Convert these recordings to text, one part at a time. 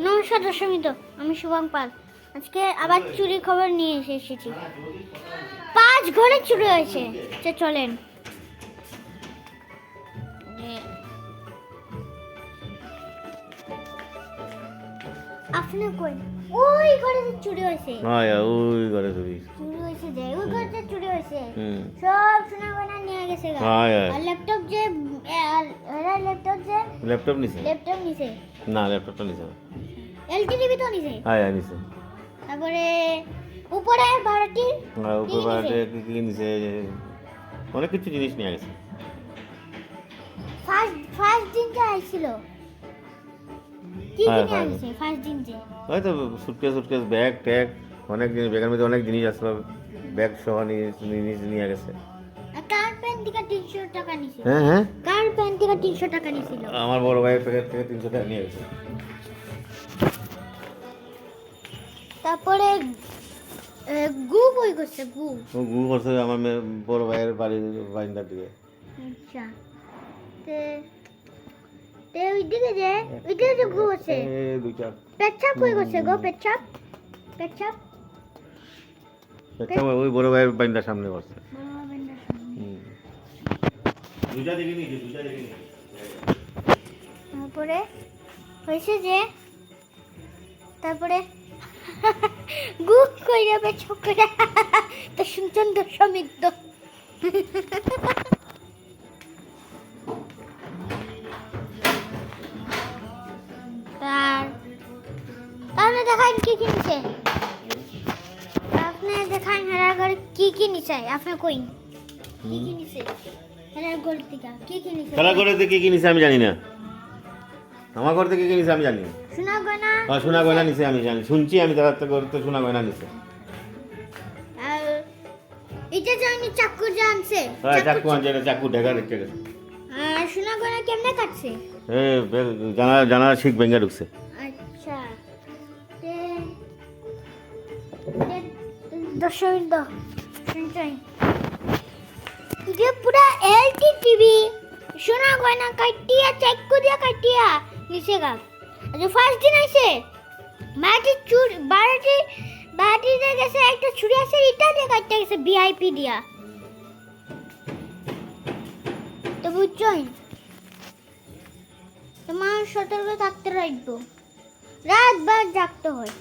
নমস্কার দর্শক মিত্র, আমি শুভম পাল। আজকে আবার চুরি খবর নিয়ে এসেছি। 5 ঘরে চুরি হয়েছে। চলেন। আপনি কই? ওই ঘরে চুরি হয়েছে। হ্যাঁ ওই ঘরে চুরি হয়েছে যে ওই ঘরে চুরি হয়েছে। সব সোনা গয়না নিয়ে গেছে। আর ল্যাপটপ যে ল্যাপটপ নিছে না, ল্যাপটপটা নিছে না। এলটিডি তো নিছে। হ্যাঁ নিছে। তারপরে উপরে ভাড়াটি উপরে ভাড়াটি কি নিছে, অনেক কিছু জিনিস নিয়ে গেছে। ফার্স্ট দিন যে আইছিল কি নিয়ে গেছে? ফার্স্ট দিন যে হয়তো সুটকেস ব্যাগ ট্যাগ অনেক জিনিস, ব্যাগের মধ্যে অনেক জিনিস আসলো, ব্যাগ সহ নিয়ে গেছে। কার প্যান্ট থেকে 300 টাকা নিছে। হ্যাঁ কার প্যান্ট থেকে 300 টাকা নিছিল? আমার বড় ভাইয়ের প্যাকেট থেকে 300 টাকা নিয়ে গেছে। তারপরে গু বই করছে। গু করছে আমার বড় ভাইয়ের বাড়ির বারান্দার দিকে। আচ্ছা, তে ওইদিকে যে গু আছে। দুইটা পেচ্ছাপ হয়ে গেছে গো। পেচ্ছাপ ওই বড় ভাইয়ের বারান্দার সামনে করছে। তারপরে হয়েছে যে তারপরে গু কইরা পেচ্ছাপ কইরা তো শুনছেন দর্শক মিত্র। তাহলে দেখান কি কি নিছে। আপনি দেখান হেরার ঘরে কি নিছে। আপনি কইন কি নিছে হেরার ঘর থেকে কি নিছে। খেলা করে কি নিছে আমি জানি না। আমার ঘর থেকে কি নিছে আমি জানি না। সোনা গয়না। সোনা গয়না নিছে আমি জানি, শুনছি আমি তার থেকে সোনা গয়না নিছে। আর এটা জানি চাকু জানছে। হ্যাঁ চাকু আনছে, চাকু ঢেকা রেখে গেছে। আর সোনা গয়না কেমনে কাটছে? জানা শিখ ভেঙে ঢুকছে। আচ্ছা, দর্শক শুনছেন পুরা এলটি টিভি সোনা গয়না কাটিয়া চাকু দিয়া কাটিয়া নিচে গা। আচ্ছা, ফার্স্ট দিন আইছে বাড়িতে গেছে একটা ছুরি আছে, এটা দিয়ে কাটতে গেছে ভিআইপি দিয়া। তো বুঝছেন, তোমার সতর্ক থাকতে রাখবো। রাতবার জাগতে হয়।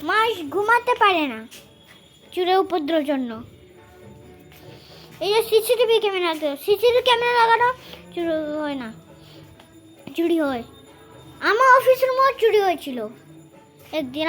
মাস ঘুমাতে পারে না চুরের উপদ্রবের জন্য। এই যে সিসিটিভি ক্যামেরা লাগানো চুরি হয় না, চুরি হয়। আমার অফিসের মধ্যে চুরি হয়েছিল একদিন।